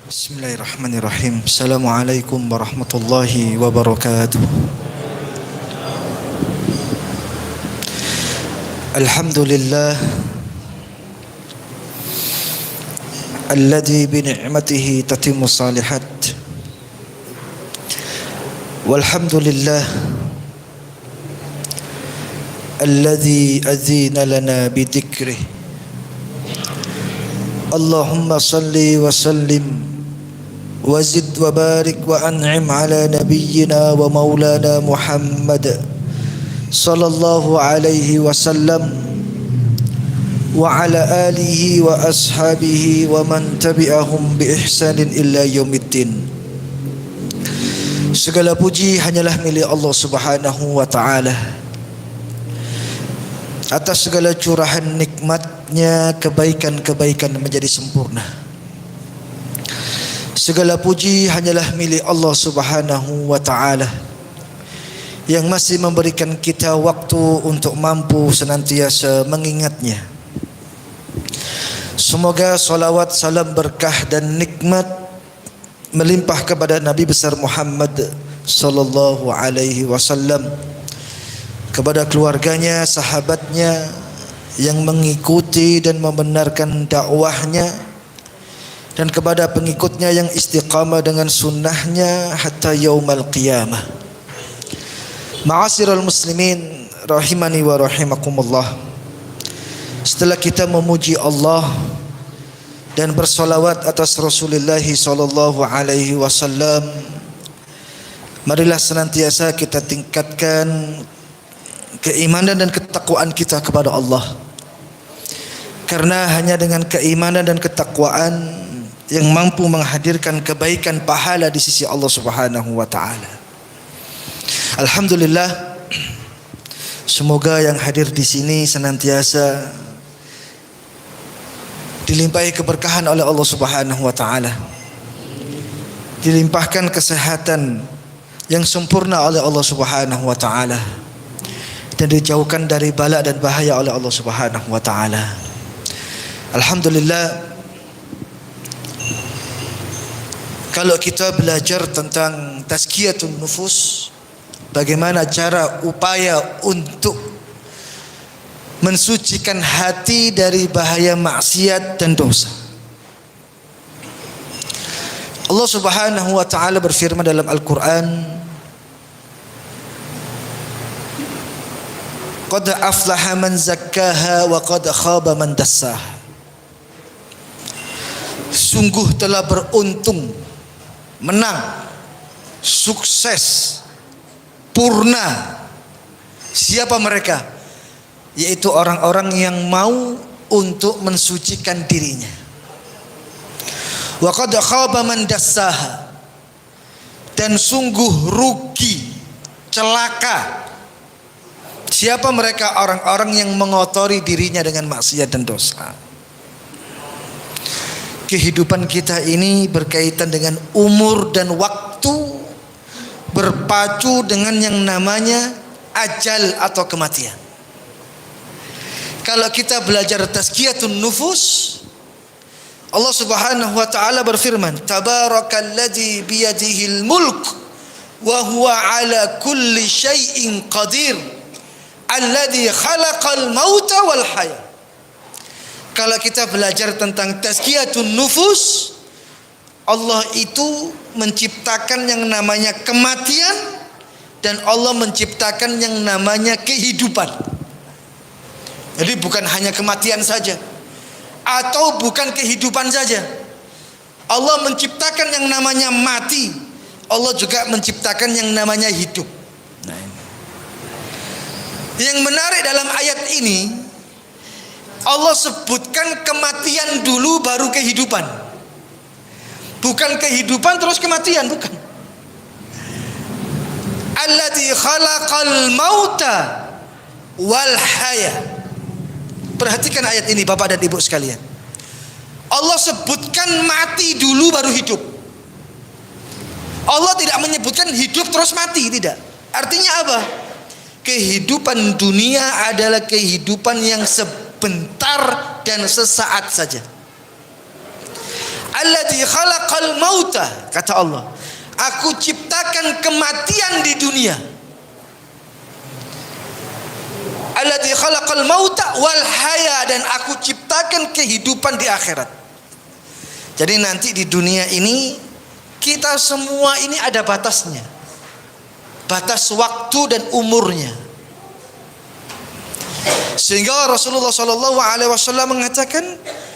Bismillahirrahmanirrahim. Assalamualaikum warahmatullahi wabarakatuh. Alhamdulillah alladzi bi ni'matihi tatimmu salihat. Walhamdulillah alladzi azina lana bi dzikrih. Allahumma salli wa sallim وزد وبارك وأنعم على نبينا ومولانا محمد صلى الله عليه وسلم وعلى آله وأصحابه ومن تبعهم بإحسان إلى يوم الدين. Segala puji hanyalah milik Allah Subhanahu wa taala atas segala curahan nikmatnya, kebaikan-kebaikan menjadi sempurna. Segala puji hanyalah milik Allah Subhanahu wa taala yang masih memberikan kita waktu untuk mampu senantiasa mengingatnya. Semoga salawat, salam, berkah dan nikmat melimpah kepada Nabi besar Muhammad sallallahu alaihi wasallam, kepada keluarganya, sahabatnya yang mengikuti dan membenarkan dakwahnya, dan kepada pengikutnya yang istiqamah dengan sunnahnya hatta yaumal qiyamah. Ma'asyiral muslimin rahimani wa rahimakumullah. Setelah kita memuji Allah dan bersolawat atas Rasulullah sallallahu alaihi wasallam, marilah senantiasa kita tingkatkan keimanan dan ketakwaan kita kepada Allah. Karena hanya dengan keimanan dan ketakwaan yang mampu menghadirkan kebaikan pahala di sisi Allah Subhanahu wa taala. Alhamdulillah, semoga yang hadir di sini senantiasa dilimpahi keberkahan oleh Allah Subhanahu wa taala. Dilimpahkan kesehatan yang sempurna oleh Allah Subhanahu wa taala dan dijauhkan dari bala dan bahaya oleh Allah Subhanahu wa taala. Alhamdulillah, kalau kita belajar tentang tazkiyatun nufus, bagaimana cara upaya untuk mensucikan hati dari bahaya maksiat dan dosa. Allah Subhanahu wa taala berfirman dalam Al-Qur'an, "Qad aflaha man zakkaha wa qad khaba man dassaha." Sungguh telah beruntung, menang, sukses, purna. Siapa mereka? Yaitu orang-orang yang mau untuk mensucikan dirinya. Wa qad khaba man dassaha. Dan sungguh rugi, celaka. Siapa mereka? Orang-orang yang mengotori dirinya dengan maksiat dan dosa. Kehidupan kita ini berkaitan dengan umur dan waktu, berpacu dengan yang namanya ajal atau kematian. Kalau kita belajar tazkiyatun nufus, Allah Subhanahu wa taala berfirman, "Tabarakalladzi biyadihil mulk wa huwa ala kulli syai'in qadir, alladzi khalaqal mauta wal hayat." Kalau kita belajar tentang tazkiyatun nufus, Allah itu menciptakan yang namanya kematian dan Allah menciptakan yang namanya kehidupan. Jadi bukan hanya kematian saja atau bukan kehidupan saja. Allah menciptakan yang namanya mati, Allah juga menciptakan yang namanya hidup. Yang menarik dalam ayat ini, Allah sebutkan kematian dulu baru kehidupan. Bukan kehidupan terus kematian, bukan. Alladzi khalaqal mauta wal haya. Perhatikan ayat ini Bapak dan Ibu sekalian. Allah sebutkan mati dulu baru hidup. Allah tidak menyebutkan hidup terus mati, tidak. Artinya apa? Kehidupan dunia adalah kehidupan yang sebentar dan sesaat saja. Alladzi khalaqal mauta, kata Allah, aku ciptakan kematian di dunia. Alladzi khalaqal mauta wal haya, dan aku ciptakan kehidupan di akhirat. Jadi nanti di dunia ini kita semua ini ada batasnya, batas waktu dan umurnya. Sehingga Rasulullah SAW mengatakan,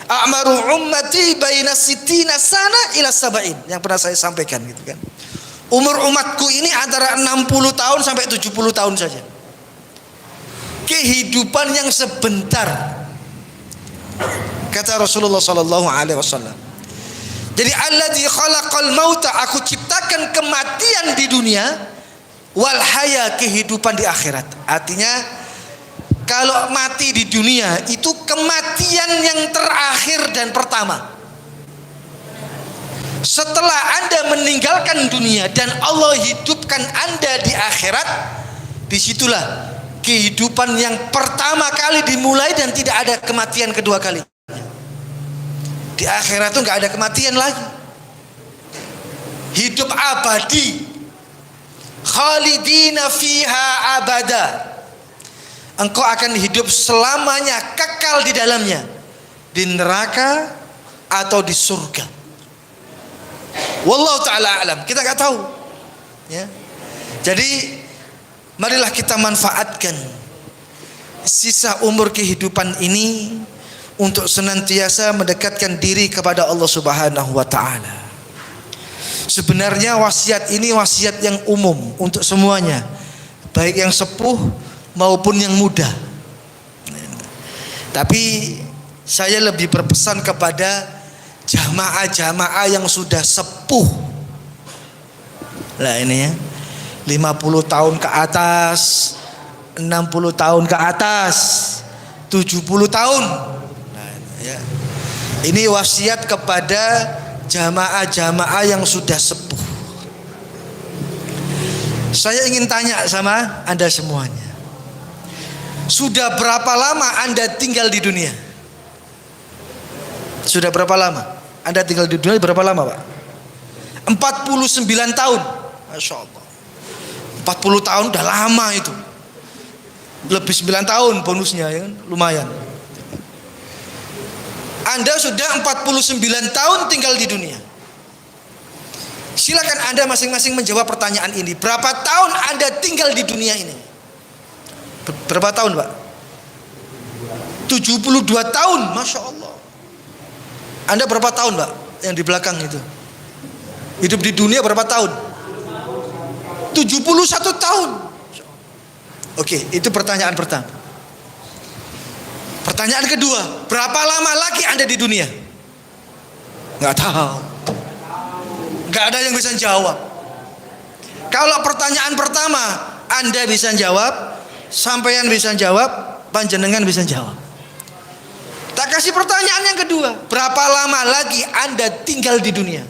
a'maru ummati baina sittina sana ila sab'in, yang pernah saya sampaikan gitu kan. Umur umatku ini antara 60 tahun sampai 70 tahun saja. Kehidupan yang sebentar, kata Rasulullah SAW. Jadi alladzi khalaqal mauta, aku ciptakan kematian di dunia, wal haya, kehidupan di akhirat. Artinya kalau mati di dunia itu kematian yang terakhir dan pertama. Setelah Anda meninggalkan dunia dan Allah hidupkan Anda di akhirat, disitulah kehidupan yang pertama kali dimulai dan tidak ada kematian kedua kali. Di akhirat itu nggak ada kematian lagi. Hidup abadi, khalidina fiha abada. Engkau akan hidup selamanya, kekal di dalamnya, di neraka atau di surga. Wallahu ta'ala alam, kita nggak tahu ya. Jadi marilah kita manfaatkan sisa umur kehidupan ini untuk senantiasa mendekatkan diri kepada Allah Subhanahu wa ta'ala. Sebenarnya wasiat ini wasiat yang umum untuk semuanya, baik yang sepuh maupun yang muda. Tapi saya lebih berpesan kepada jamaah-jamaah yang sudah sepuh. Lah ini ya, 50 tahun ke atas, 60 tahun ke atas, 70 tahun. Nah, ya. Ini wasiat kepada jamaah-jamaah yang sudah sepuh. Saya ingin tanya sama Anda semuanya, sudah berapa lama Anda tinggal di dunia? Sudah berapa lama Anda tinggal di dunia? Berapa lama, Pak? 49 tahun. Masya Allah, 40 tahun udah lama itu. Lebih 9 tahun bonusnya ya kan? Lumayan. Anda sudah 49 tahun tinggal di dunia. Silakan Anda masing-masing menjawab pertanyaan ini. Berapa tahun Anda tinggal di dunia ini? Berapa tahun, Pak? 72 tahun, Masya Allah. Anda berapa tahun, Pak? Yang di belakang itu hidup di dunia berapa tahun? 71 tahun. Oke, itu pertanyaan pertama. Pertanyaan kedua, berapa lama lagi Anda di dunia? Nggak tahu. Nggak ada yang bisa jawab. Kalau pertanyaan pertama Anda bisa jawab, sampeyan bisa jawab, panjenengan bisa jawab. Tak kasih pertanyaan yang kedua, berapa lama lagi Anda tinggal di dunia?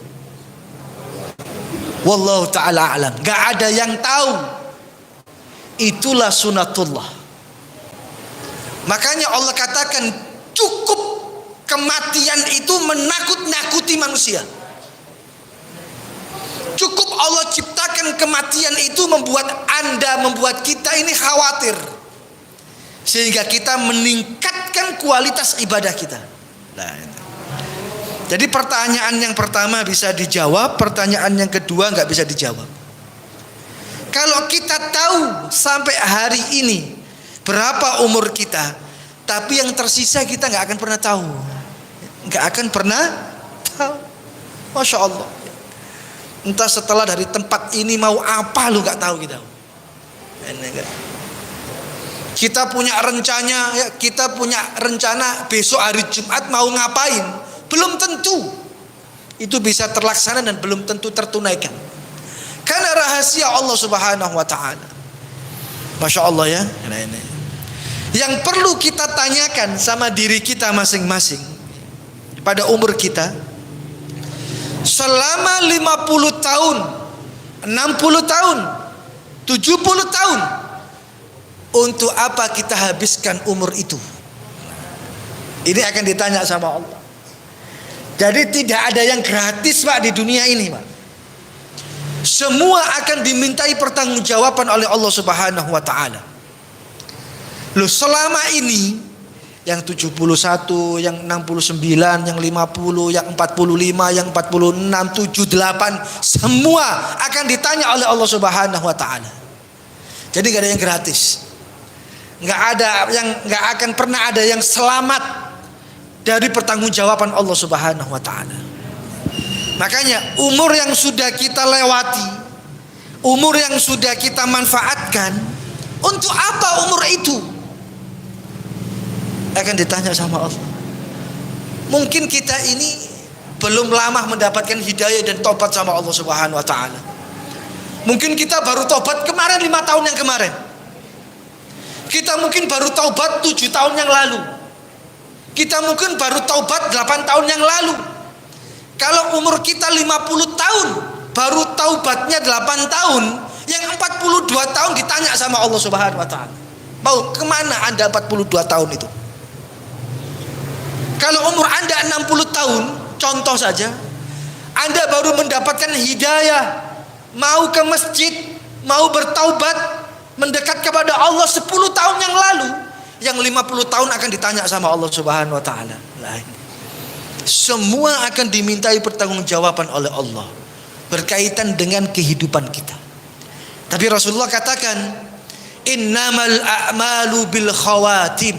Wallahu ta'ala alam. Gak ada yang tahu. Itulah sunatullah. Makanya Allah katakan cukup kematian itu menakut-nakuti manusia. Cukup Allah ciptakan kematian itu membuat Anda, membuat kita ini khawatir, sehingga kita meningkatkan kualitas ibadah kita. Nah, jadi pertanyaan yang pertama bisa dijawab, pertanyaan yang kedua nggak bisa dijawab. Kalau kita tahu sampai hari ini berapa umur kita, tapi yang tersisa kita nggak akan pernah tahu, nggak akan pernah tahu. Masya Allah. Entah setelah dari tempat ini mau apa lu nggak tahu kita. Kita punya rencana, ya, kita punya rencana besok hari Jumat mau ngapain, belum tentu itu bisa terlaksana dan belum tentu tertunaikan. Karena rahasia Allah Subhanahu wa ta'ala. Masya Allah ya. Yang perlu kita tanyakan sama diri kita masing-masing pada umur kita, selama 50 tahun, 60 tahun, 70 tahun, untuk apa kita habiskan umur itu? Ini akan ditanya sama Allah. Jadi tidak ada yang gratis Pak di dunia ini Pak. Semua akan dimintai pertanggungjawaban oleh Allah Subhanahu wa taala. Loh, selama ini yang 71, yang 69, yang 50, yang 45, yang 46, 78 semua akan ditanya oleh Allah Subhanahu wa taala. Jadi enggak ada yang gratis. Enggak akan pernah ada yang selamat dari pertanggungjawaban Allah Subhanahu wa taala. Makanya umur yang sudah kita lewati, umur yang sudah kita manfaatkan, untuk apa umur itu? Akan ditanya sama Allah. Mungkin kita ini belum lama mendapatkan hidayah dan tobat sama Allah Subhanahu wa taala. Mungkin kita baru tobat kemarin 5 tahun yang kemarin. Kita mungkin baru taubat 7 tahun yang lalu. Kita mungkin baru taubat 8 tahun yang lalu. Kalau umur kita 50 tahun, baru taubatnya 8 tahun, yang 42 tahun ditanya sama Allah Subhanahu wa taala. Mau kemana Anda 42 tahun itu? Kalau umur Anda 60 tahun, contoh saja, Anda baru mendapatkan hidayah, mau ke masjid, mau bertaubat, mendekat kepada Allah 10 tahun yang lalu, yang 50 tahun akan ditanya sama Allah Subhanahu wa taala. Semua akan dimintai pertanggungjawaban oleh Allah berkaitan dengan kehidupan kita. Tapi Rasulullah katakan, innamal a'malu bil khawatim.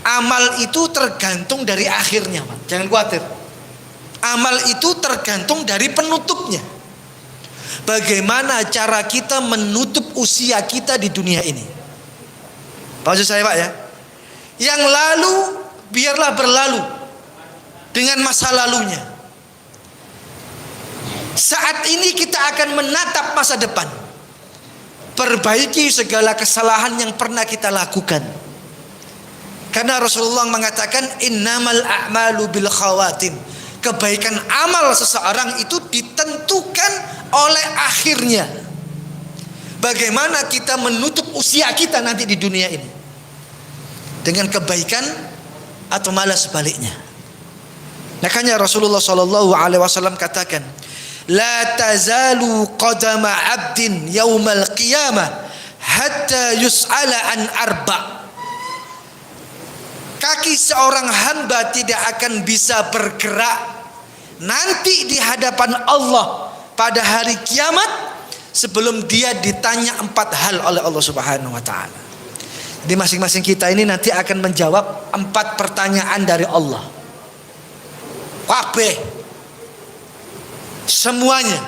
Amal itu tergantung dari akhirnya, Pak. Jangan khawatir. Amal itu tergantung dari penutupnya. Bagaimana cara kita menutup usia kita di dunia ini? Maksud saya Pak ya, yang lalu biarlah berlalu dengan masa lalunya. Saat ini kita akan menatap masa depan. Perbaiki segala kesalahan yang pernah kita lakukan. Karena Rasulullah mengatakan innamal a'malu bil khawatim. Kebaikan amal seseorang itu ditentukan oleh akhirnya. Bagaimana kita menutup usia kita nanti di dunia ini, dengan kebaikan atau malah sebaliknya. Makanya Rasulullah Shallallahu Alaihi Wasallam katakan, la tazalu qadama abdin yaumal qiyamah hatta yus'ala an arba. Kaki seorang hamba tidak akan bisa bergerak nanti di hadapan Allah pada hari kiamat sebelum dia ditanya 4 hal oleh Allah Subhanahu wa taala. Jadi masing-masing kita ini nanti akan menjawab 4 pertanyaan dari Allah. Kabeh. Semuanya.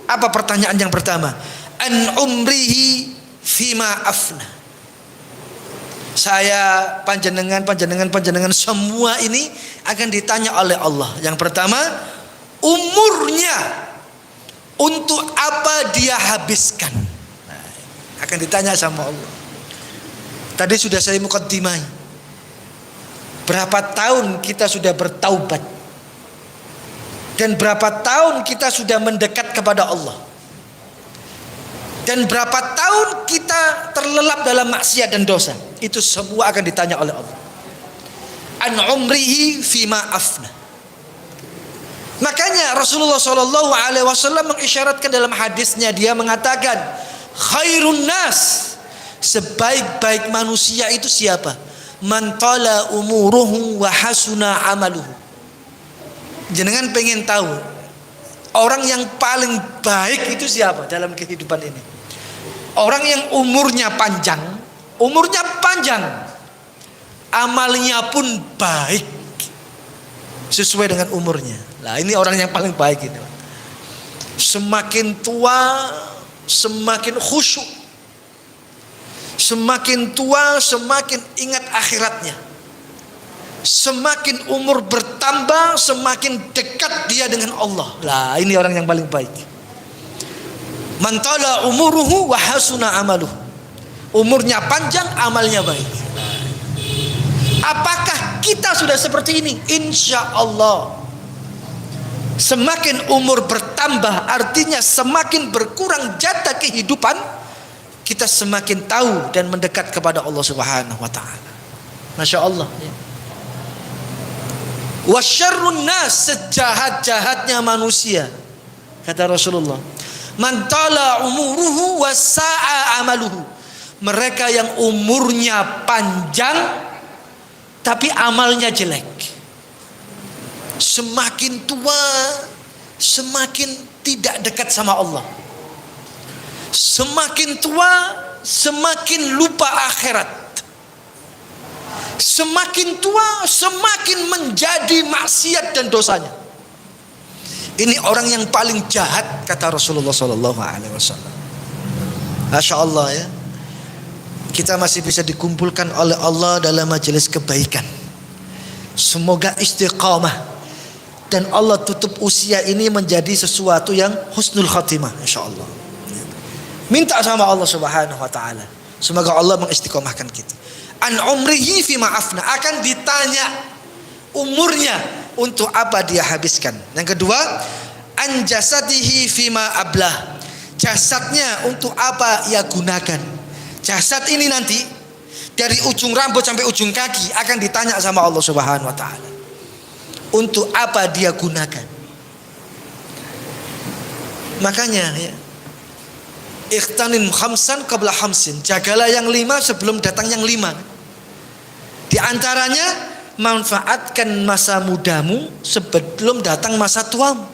Apa pertanyaan yang pertama? An umrihi fima afna. Saya panjenengan semua ini akan ditanya oleh Allah. Yang pertama, umurnya untuk apa dia habiskan. Akan ditanya sama Allah. Tadi sudah saya mukaddimah. Berapa tahun kita sudah bertaubat? Dan berapa tahun kita sudah mendekat kepada Allah? Dan berapa tahun kita terlelap dalam maksiat dan dosa? Itu semua akan ditanya oleh Allah. An umrihi fima afna. Makanya Rasulullah Shallallahu Alaihi Wasallam mengisyaratkan dalam hadisnya, dia mengatakan, khairun nas, sebaik-baik manusia itu siapa? Man tala umuruhu wa hasuna amaluhu. Jenengan pengen tahu orang yang paling baik itu siapa dalam kehidupan ini? Orang yang umurnya panjang, amalnya pun baik sesuai dengan umurnya. Nah, ini orang yang paling baik ini. Semakin tua, semakin khusyuk. Semakin tua, semakin ingat akhiratnya. Semakin umur bertambah, semakin dekat dia dengan Allah. Lah, ini orang yang paling baik. Man tala umuruhu wa hasuna amaluhu. Umurnya panjang, amalnya baik. Apakah kita sudah seperti ini? Insya Allah. Semakin umur bertambah, artinya semakin berkurang jatah kehidupan, kita semakin tahu dan mendekat kepada Allah Subhanahu wa taala. Masya Allah. Wasyarrun nas, sejahat-jahatnya manusia. Kata Rasulullah, man tala umuruhu wasa'a amaluhu. Mereka yang umurnya panjang tapi amalnya jelek. Semakin tua semakin tidak dekat sama Allah. Semakin tua semakin lupa akhirat. Semakin tua semakin menjadi maksiat dan dosanya. Ini orang yang paling jahat, kata Rasulullah SAW. Masya Allah ya. Kita masih bisa dikumpulkan oleh Allah dalam majelis kebaikan. Semoga istiqamah dan Allah tutup usia ini menjadi sesuatu yang husnul khatimah, insya Allah. Minta sama Allah Subhanahu wa taala, semoga Allah mengistiqomahkan kita. An umrihi fi ma'afna, akan ditanya umurnya untuk apa dia habiskan. Yang kedua, an jasadihi fi ma ablah, jasadnya untuk apa ia gunakan. Jasad ini nanti dari ujung rambut sampai ujung kaki akan ditanya sama Allah Subhanahu wa taala. Untuk apa dia gunakan? Makanya ya, ikhtanim khamsan qabla khamsin, jagalah yang 5 sebelum datang yang 5. Di antaranya, manfaatkan masa mudamu sebelum datang masa tuamu.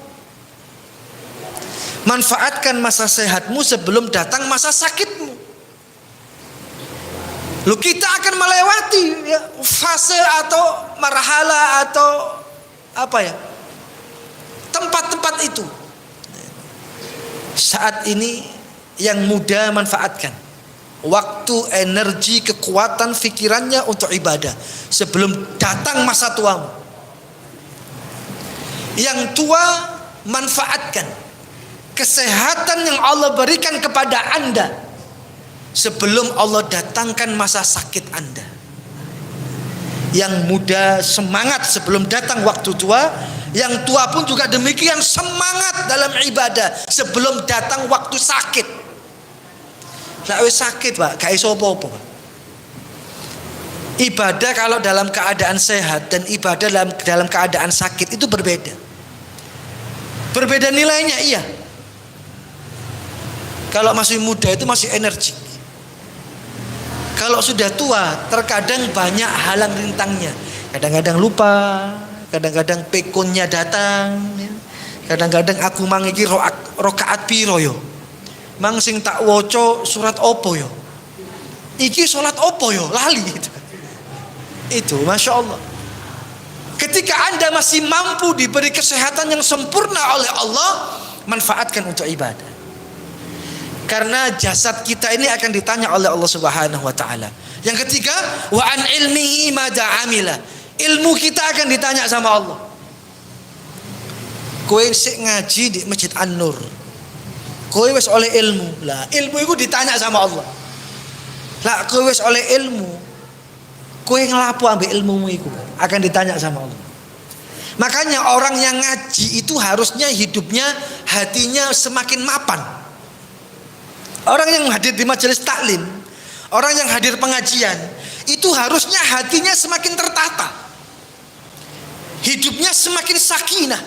Manfaatkan masa sehatmu sebelum datang masa sakitmu. Lu kita akan melewati ya, fase atau marhala atau apa ya, tempat-tempat itu. Saat ini yang muda manfaatkan waktu, energi, kekuatan, pikirannya untuk ibadah sebelum datang masa tuamu. Yang tua manfaatkan kesehatan yang Allah berikan kepada Anda sebelum Allah datangkan masa sakit Anda. Yang muda semangat sebelum datang waktu tua. Yang tua pun juga demikian, semangat dalam ibadah sebelum datang waktu sakit. Lah wis sakit Pak, gak iso apa-apa. Ibadah kalau dalam keadaan sehat dan ibadah dalam keadaan sakit itu berbeda. Berbeda nilainya, iya. Kalau masih muda itu masih energik. Kalau sudah tua, terkadang banyak halang rintangnya. Kadang-kadang lupa, kadang-kadang pekunnya datang, kadang-kadang aku mangiki rokaat piro yo, mang sing tak woco surat opo yo, iki sholat opo yo, lali itu Masya Allah. Ketika Anda masih mampu diberi kesehatan yang sempurna oleh Allah, manfaatkan untuk ibadah. Karena jasad kita ini akan ditanya oleh Allah Subhanahu wa taala. Yang ketiga, wa an ilmihi madza amila. Ilmu kita akan ditanya sama Allah. Kowe sik ngaji di Masjid An-Nur. Kowe wis oleh ilmu. Lah, ilmu itu ditanya sama Allah. Lah, kowe wis oleh ilmu. Kowe ngelapo ambek ilmumu iku? Akan ditanya sama Allah. Makanya orang yang ngaji itu harusnya hidupnya, hatinya semakin mapan. Orang yang hadir di majelis taklim, orang yang hadir pengajian, itu harusnya hatinya semakin tertata. Hidupnya semakin sakinah,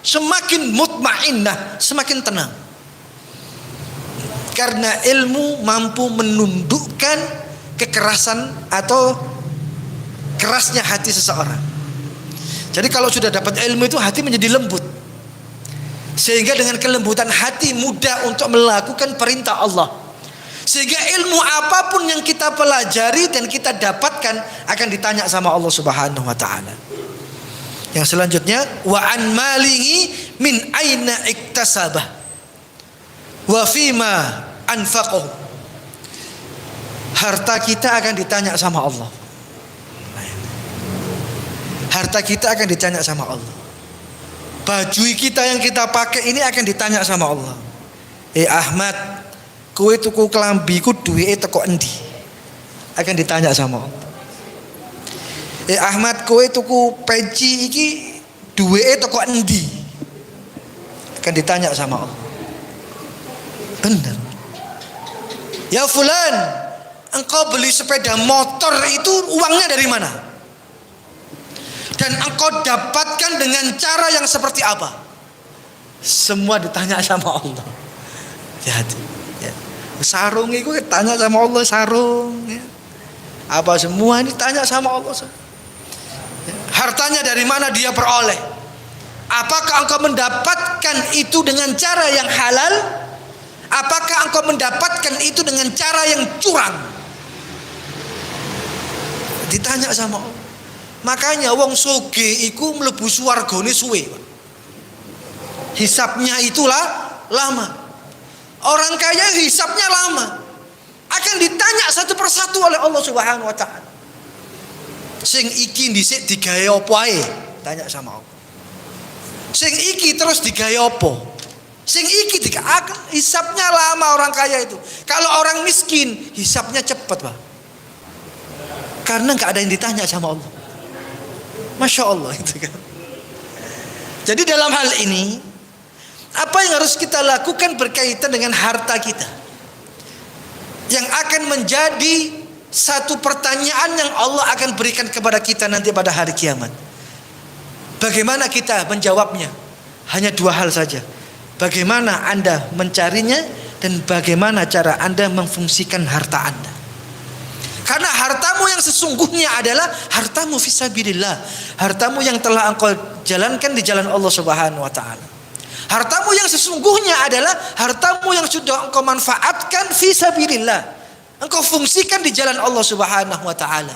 semakin mutmainnah, semakin tenang. Karena ilmu mampu menundukkan kekerasan atau kerasnya hati seseorang. Jadi kalau sudah dapat ilmu itu hati menjadi lembut. Sehingga dengan kelembutan hati mudah untuk melakukan perintah Allah. Sehingga ilmu apapun yang kita pelajari dan kita dapatkan akan ditanya sama Allah Subhanahu wa taala. Yang selanjutnya, wa an malihi min aina iktasabah wa fima anfaqahu. Harta kita akan ditanya sama Allah. Harta kita akan ditanya sama Allah. Baju kita yang kita pakai ini akan ditanya sama Allah. Ahmad, kowe tuku klambi ku duwike teko endi? Akan ditanya sama Allah. Ahmad, kowe tuku peci iki duwike teko endi? Akan ditanya sama Allah. Benar. Ya fulan, engkau beli sepeda motor itu uangnya dari mana? Dan engkau dapatkan dengan cara yang seperti apa? Semua ditanya sama Allah. Ya, sarung itu tanya sama Allah, sarung ya. Apa semua ini tanya sama Allah. Hartanya dari mana dia peroleh? Apakah engkau mendapatkan itu dengan cara yang halal? Apakah engkau mendapatkan itu dengan cara yang curang? Ditanya sama Allah. Makanya wong soge iku mlebu swargane suwe. Hisabnya itulah lama. Orang kaya hisabnya lama. Akan ditanya satu persatu oleh Allah Subhanahu wa taala. Sing iki dhisik digawe apa ae? Tanya sama Allah. Sing iki terus digawe apa? Sing iki hisabnya lama orang kaya itu. Kalau orang miskin hisabnya cepat, Pak. Karena enggak ada yang ditanya sama Allah. Masya Allah itu kan. Jadi dalam hal ini, apa yang harus kita lakukan berkaitan dengan harta kita, yang akan menjadi satu pertanyaan yang Allah akan berikan kepada kita nanti pada hari kiamat. Bagaimana kita menjawabnya? Hanya dua hal saja. Bagaimana Anda mencarinya, dan bagaimana cara Anda memfungsikan harta Anda. Karena hartamu yang sesungguhnya adalah hartamu fisabilillah, hartamu yang telah engkau jalankan di jalan Allah Subhanahu wa taala. Hartamu yang sesungguhnya adalah hartamu yang sudah engkau manfaatkan fisabilillah, engkau fungsikan di jalan Allah Subhanahu wa taala.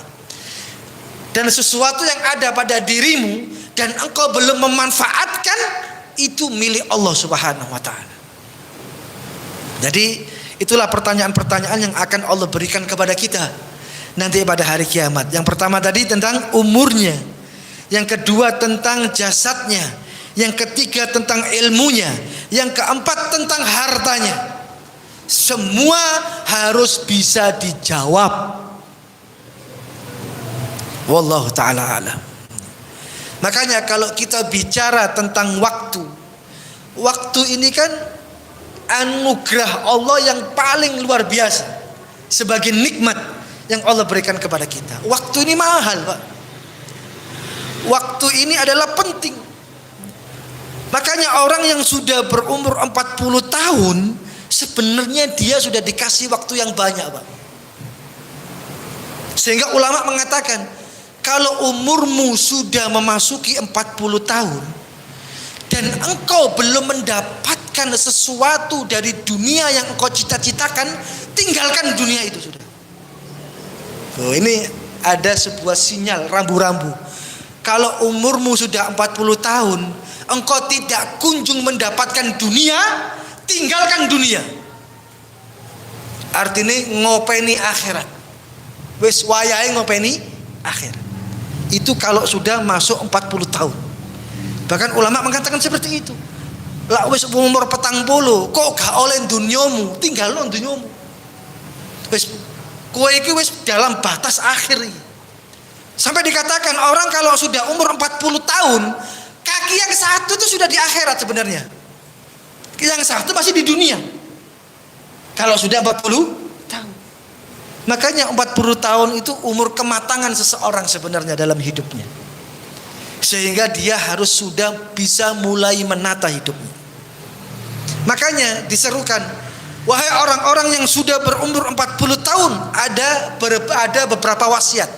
Dan sesuatu yang ada pada dirimu dan engkau belum memanfaatkan, itu milik Allah Subhanahu wa taala. Jadi itulah pertanyaan-pertanyaan yang akan Allah berikan kepada kita nanti pada hari kiamat. Yang pertama tadi tentang umurnya, yang kedua tentang jasadnya, yang ketiga tentang ilmunya, yang keempat tentang hartanya. Semua harus bisa dijawab. Wallahu ta'ala alam. Makanya kalau kita bicara tentang waktu, waktu ini kan anugerah Allah yang paling luar biasa, sebagai nikmat yang Allah berikan kepada kita. Waktu ini mahal, Pak. Waktu ini adalah penting. Makanya orang yang sudah berumur 40 tahun sebenarnya dia sudah dikasih waktu yang banyak, Pak. Sehingga ulama mengatakan, kalau umurmu sudah memasuki 40 tahun dan engkau belum mendapatkan sesuatu dari dunia yang engkau cita-citakan, tinggalkan dunia itu sudah. Oh, ini ada sebuah sinyal rambu-rambu. Kalau umurmu sudah 40 tahun, engkau tidak kunjung mendapatkan dunia, tinggalkan dunia. Artinya ngopeni akhirat. Wis wayahe ngopeni akhirat. Itu kalau sudah masuk 40 tahun. Bahkan ulama mengatakan seperti itu. Lah wis umur 40, kok gak oleh dunyamu, tinggalno dunyamu. Wis kowe iki wis dalam batas akhir. Sampai dikatakan orang kalau sudah umur 40 tahun, kaki yang satu itu sudah di akhirat sebenarnya. Yang satu masih di dunia. Kalau sudah 40 tahun. Makanya 40 tahun itu umur kematangan seseorang sebenarnya dalam hidupnya. Sehingga dia harus sudah bisa mulai menata hidupnya. Makanya diserukan, wahai orang-orang yang sudah berumur 40 tahun, ada beberapa wasiat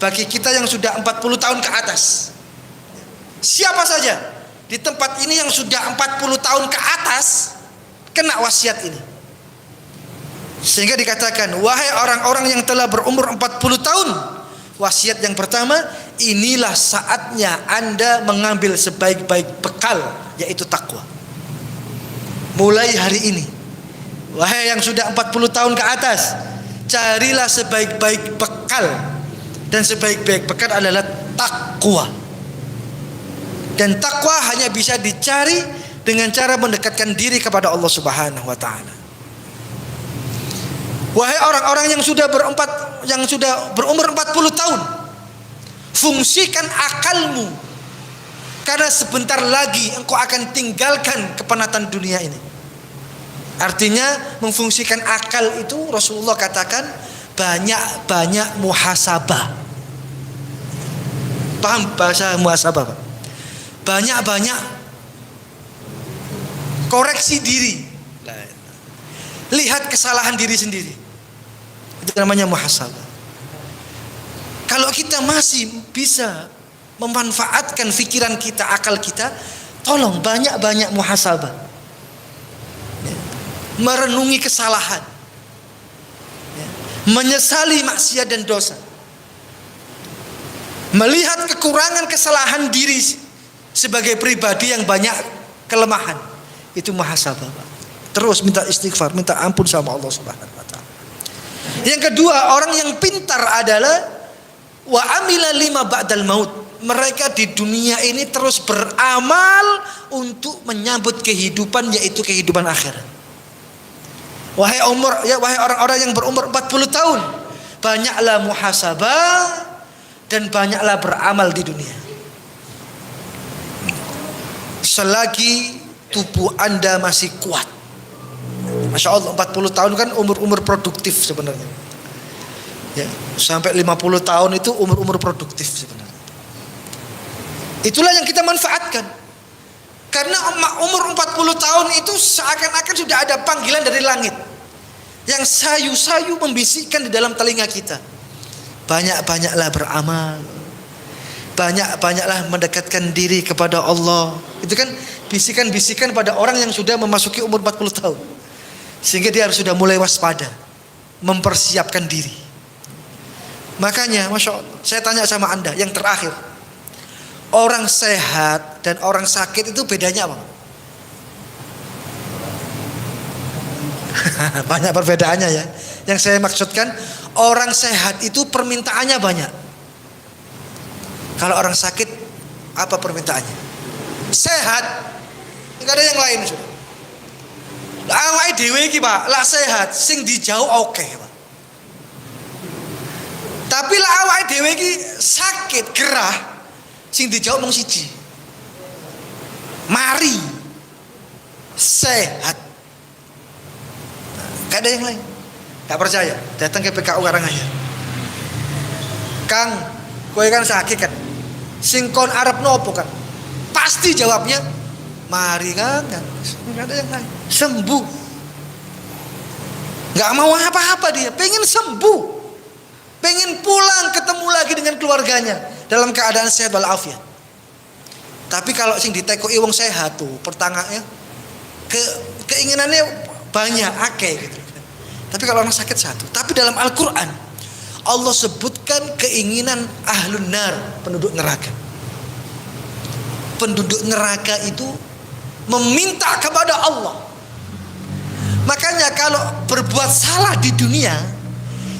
bagi kita yang sudah 40 tahun ke atas. Siapa saja di tempat ini yang sudah 40 tahun ke atas kena wasiat ini. Sehingga dikatakan, wahai orang-orang yang telah berumur 40 tahun, wasiat yang pertama, inilah saatnya Anda mengambil sebaik-baik bekal, yaitu takwa. Mulai hari ini, wahai yang sudah 40 tahun ke atas, carilah sebaik-baik bekal. Dan sebaik-baik bekal adalah takwa. Dan takwa hanya bisa dicari dengan cara mendekatkan diri kepada Allah Subhanahu wa taala. Wahai orang-orang yang sudah berumur 40 tahun, fungsikan akalmu, karena sebentar lagi engkau akan tinggalkan kepenatan dunia ini. Artinya memfungsikan akal itu Rasulullah katakan banyak-banyak muhasabah. paham bahasa muhasabah, Pak? Banyak-banyak koreksi diri. Lihat kesalahan diri sendiri. Itu namanya muhasabah. Kalau kita masih bisa memanfaatkan pikiran kita, akal kita, tolong banyak-banyak muhasabah. Merenungi kesalahan. Menyesali maksiat dan dosa. Melihat kekurangan kesalahan diri sebagai pribadi yang banyak kelemahan. Itu muhasabah, Pak. Terus minta istighfar, minta ampun sama Allah Subhanahu wa taala. Yang kedua, orang yang pintar adalah wa amila lima ba'dal maut. Mereka di dunia ini terus beramal untuk menyambut kehidupan, yaitu kehidupan akhirat. Wahai orang-orang yang berumur 40 tahun, banyaklah muhasabah dan banyaklah beramal di dunia. Selagi tubuh Anda masih kuat. Masya Allah, 40 tahun kan umur-umur produktif sebenarnya. Ya, sampai 50 tahun itu umur-umur produktif sebenarnya. Itulah yang kita manfaatkan. Karena umur 40 tahun itu seakan-akan sudah ada panggilan dari langit yang sayu-sayu membisikkan di dalam telinga kita. Banyak-banyaklah beramal. Banyak-banyaklah mendekatkan diri kepada Allah. Itu kan bisikan-bisikan pada orang yang sudah memasuki umur 40 tahun. Sehingga dia harus sudah mulai waspada, mempersiapkan diri. Makanya, Masya Allah, saya tanya sama Anda, yang terakhir, orang sehat dan orang sakit itu bedanya apa? Banyak perbedaannya ya. Yang saya maksudkan, orang sehat itu permintaannya banyak. Kalau orang sakit, apa permintaannya? Sehat, nggak ada yang lain sudah. Awake dhewe iki, Pak, lah sehat, sing dijauh oke, Pak. Tapi lah awake dhewe iki sakit, gerah, sing dijauh mung siji. Mari sehat. Gak ada yang lain. Gak percaya? Datang ke PKU Karanganyar. Kang, kowe kan sakit kan? Sing kon arep nopo kan? Pasti jawabnya, mari Kang. Gak ada yang lain. Sembuh. Gak mau apa-apa dia, pengen sembuh, pengen pulang ketemu lagi dengan keluarganya dalam keadaan sehat walafiat. Tapi kalau sing ditekoi wong sehat tuh pertanyaannya keinginannya banyak, akeh gitu. Tapi kalau orang sakit satu. Tapi dalam Al-Quran Allah sebutkan keinginan ahlun nar, penduduk neraka. Penduduk neraka itu meminta kepada Allah. Makanya kalau berbuat salah di dunia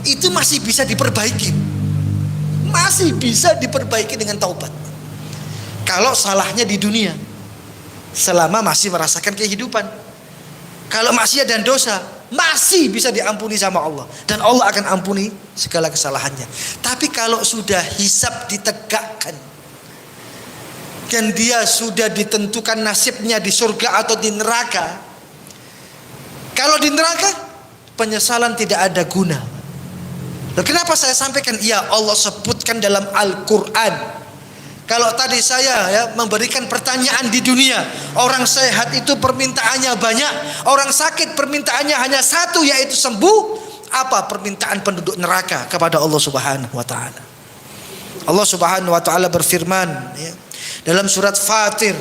itu masih bisa diperbaiki. Masih bisa diperbaiki dengan taubat. Kalau salahnya di dunia, selama masih merasakan kehidupan. Kalau maksiat dan dosa masih bisa diampuni sama Allah, dan Allah akan ampuni segala kesalahannya. Tapi kalau sudah hisab ditegakkan dan dia sudah ditentukan nasibnya di surga atau di neraka, kalau di neraka penyesalan tidak ada guna. Loh, kenapa saya sampaikan? Ya, Allah sebutkan dalam Al-Quran. Kalau tadi saya memberikan pertanyaan di dunia, orang sehat itu permintaannya banyak, orang sakit permintaannya hanya satu, yaitu sembuh. Apa permintaan penduduk neraka kepada Allah Subhanahu wa taala? Allah Subhanahu wa taala berfirman dalam surat Fatir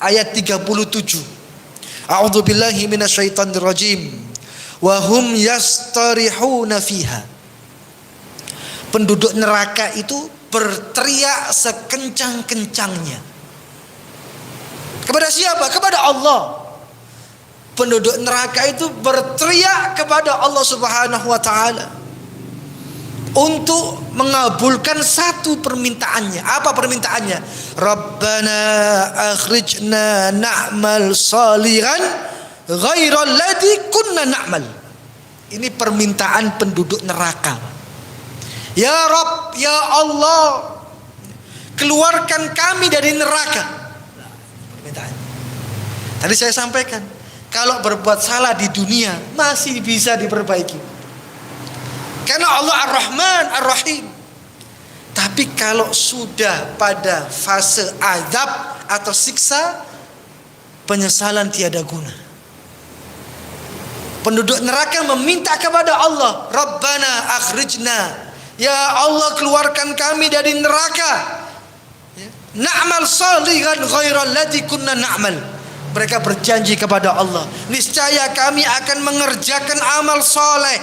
ayat 37. A'udzubillahi minasyaitonirrajim. Wa hum yastarihuna fiha. Penduduk neraka itu berteriak sekencang-kencangnya. Kepada siapa? Kepada Allah. Penduduk neraka itu berteriak kepada Allah Subhanahu wa taala untuk mengabulkan satu permintaannya. Apa permintaannya? Rabbana akhrijna na'mal salihan ghairal ladzi kunna na'mal. Ini permintaan penduduk neraka. Ya Rabb, ya Allah, keluarkan kami dari neraka. Permintaan. Tadi saya sampaikan, kalau berbuat salah di dunia masih bisa diperbaiki. Karena Allah Ar-Rahman Ar-Rahim. Tapi kalau sudah pada fase azab atau siksa, penyesalan tiada guna. Penduduk neraka meminta kepada Allah, Rabbana akhrijna, ya Allah keluarkan kami dari neraka. Na'mal salihan ghairal ladzi kunna na'mal. Mereka berjanji kepada Allah, niscaya kami akan mengerjakan amal soleh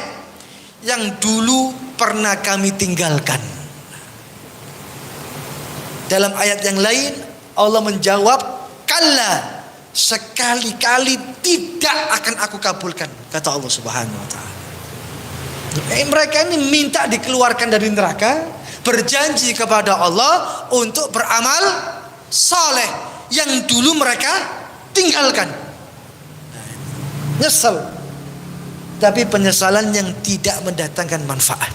yang dulu pernah kami tinggalkan. Dalam ayat yang lain Allah menjawab, kalla, sekali-kali tidak akan aku kabulkan, kata Allah Subhanahu wa taala. Mereka ini minta dikeluarkan dari neraka, berjanji kepada Allah untuk beramal saleh yang dulu mereka tinggalkan. Nyesal, tapi penyesalan yang tidak mendatangkan manfaat.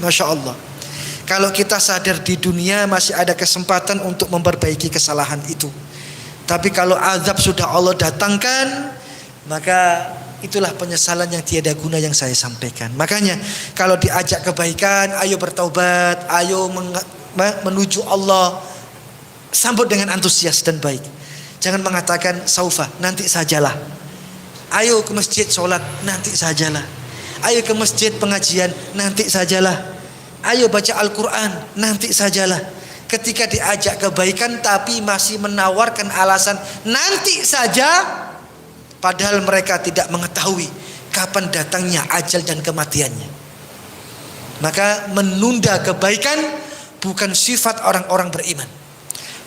Masya Allah. Kalau kita sadar di dunia masih ada kesempatan untuk memperbaiki kesalahan itu. Tapi kalau azab sudah Allah datangkan, maka itulah penyesalan yang tiada guna yang saya sampaikan. Makanya kalau diajak kebaikan, ayo bertaubat, ayo menuju Allah, sambut dengan antusias dan baik. Jangan mengatakan saufa, nanti sajalah. Ayo ke masjid sholat, nanti sajalah. Ayo ke masjid pengajian, nanti sajalah. Ayo baca Al-Quran, nanti sajalah. Ketika diajak kebaikan tapi masih menawarkan alasan nanti saja, padahal mereka tidak mengetahui kapan datangnya ajal dan kematiannya. Maka menunda kebaikan bukan sifat orang-orang beriman.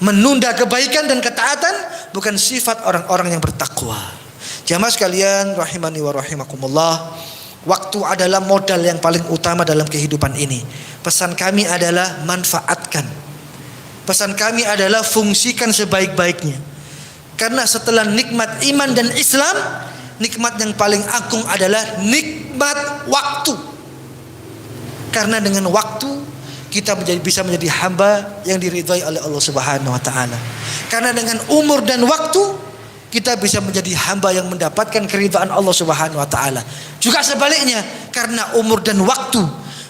Menunda kebaikan dan ketaatan bukan sifat orang-orang yang bertakwa. Jamaah sekalian rahimani wa rahimakumullah, waktu adalah modal yang paling utama dalam kehidupan ini. Pesan kami adalah manfaatkan. Pesan kami adalah fungsikan sebaik-baiknya. Karena setelah nikmat iman dan Islam, nikmat yang paling agung adalah nikmat waktu. Karena dengan waktu kita bisa menjadi hamba yang diridhai oleh Allah Subhanahu wa taala. Karena dengan umur dan waktu kita bisa menjadi hamba yang mendapatkan keridhaan Allah Subhanahu wa taala. Juga sebaliknya, karena umur dan waktu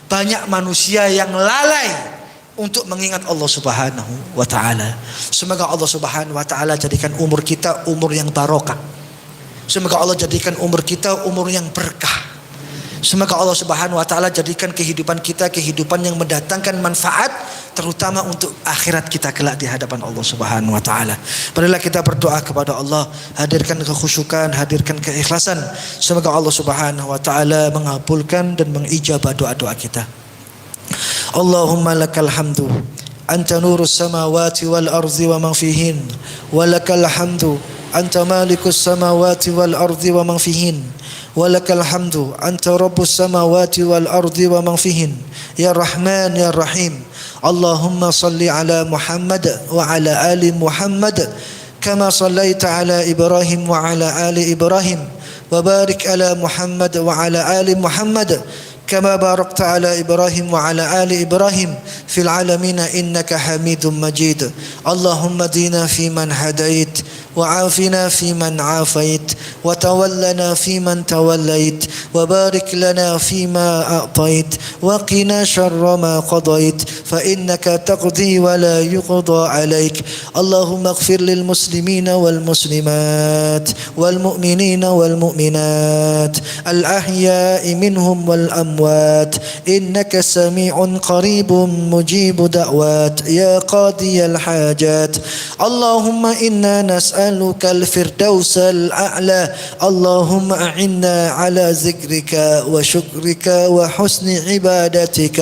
banyak manusia yang lalai untuk mengingat Allah Subhanahu wa taala. Semoga Allah Subhanahu wa taala jadikan umur kita umur yang barokah. Semoga Allah jadikan umur kita umur yang berkah. Semoga Allah Subhanahu wa taala jadikan kehidupan kita kehidupan yang mendatangkan manfaat, terutama untuk akhirat kita kelak di hadapan Allah Subhanahu wa taala. Marilah kita berdoa kepada Allah, hadirkan kekhusyukan, hadirkan keikhlasan. Semoga Allah Subhanahu wa taala mengabulkan dan mengijabah doa-doa kita. Allahumma lakal hamdu anta nurus samawati wal ardi wa man fihin, wa lakal hamdu anta malikus samawati wal ardi wa man fihin, wa lakal hamdu anta rabbus samawati wal ardi wa man fihin, ya Rahman ya Rahim. Allahumma salli ala Muhammad wa ala ali Muhammad kama sallaita ala Ibrahim wa ala ali Ibrahim, wa barik ala Muhammad wa ala ali Muhammad كما باركت على إبراهيم وعلى آل إبراهيم في العالمين إنك حميد مجيد. اللهم دينا فيمن هديت وعافنا فيمن عافيت وتولنا فيمن توليت وبارك لنا فيما أعطيت وقنا شر ما قضيت فإنك تقضي ولا يقضى عليك. اللهم اغفر للمسلمين والمسلمات والمؤمنين والمؤمنات الأحياء منهم والأموات إنك سميع قريب مجيب دعوات يا قاضي الحاجات. اللهم إنا نسألك الفردوس الأعلى. اللهم أعنا على ذكرك وشكرك وحسن عبادتك.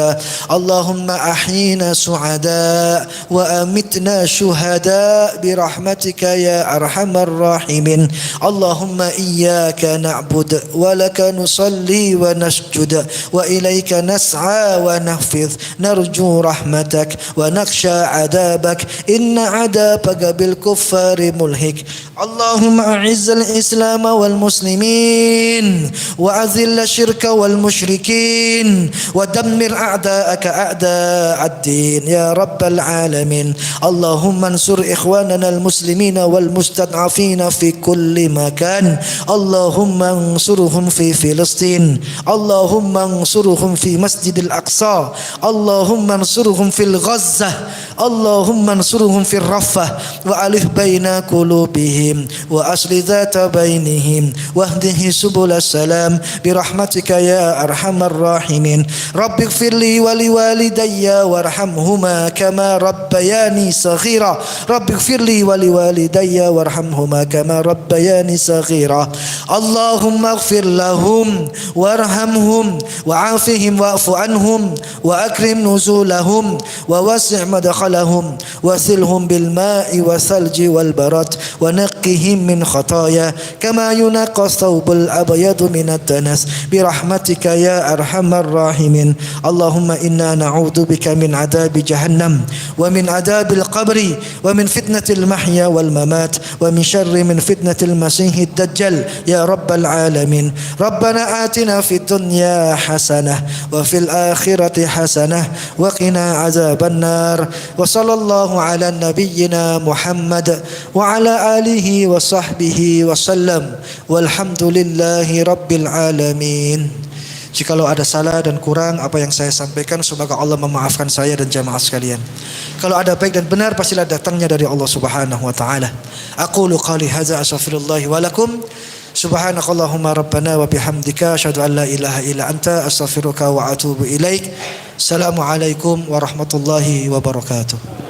اللهم أحينا سعداء وأمتنا شهداء برحمتك يا أرحم الراحمين. اللهم إياك نعبد ولك نصلي ونسجد وإليك نسعى ونحفظ نرجو رحمتك ونخشى عذابك إن عذابك بالكفار ملهك. اللهم أعز الإسلام والمسلمين وأذل الشرك والمشركين ودمر أعداءك أعداء الدين يا رب العالمين. اللهم انصر إخواننا المسلمين والمستضعفين في كل مكان. اللهم انصرهم في فلسطين. اللهم انصرهم في مسجد الأقصى. اللهم انصر ansurhum fil ghazzah, Allahumma ansurhum fil raffah, wa alif baina qulubihim, wa asli dhata bainihim, wahdihi subulas salam, birahmatika ya arhamar rahimin. Rabbighfirli wa liwalidayya warhamhuma kama rabbayani saghira. Rabbighfirli wa liwalidayya warhamhuma kama rabbayani saghira. Allahumma ighfir lahum warhamhum wa'afihim wa'fu anhum wa akrim nuzulahum wa wasi' madkhalahum wasilhum bil ma'i wasalji wal barat wa naqqihim min khataaya kama yunaqqa thawbul abyadu min ad-danas birahmatika ya arhamar rahimin. Allahumma inna na'udzu bika min adabi jahannam wa min adabil qabri wa min fitnatil mahya wal mamat wa min syarri min fitnatil masiihid dajjal ya rabbal alamin. Rabbana atina fid dunya hasanah wa fil akhirati hasanah wa qina azaban nar. Wa sallallahu ala nabiyyina Muhammad wa ala alihi wa sahbihi wa sallam walhamdulillahi rabbil alamin. Jikalau ada salah dan kurang apa yang saya sampaikan, semoga Allah memaafkan saya dan jamaah sekalian. Kalau ada baik dan benar, pastilah datangnya dari Allah Subhanahu wa taala. Aqulu qali hadza astaghfirullah wa lakum. Subhanakallahumma rabbana wa bihamdika asyhadu an la ilaha illa anta astaghfiruka wa atubu ilaik. Assalamualaikum warahmatullahi wabarakatuh.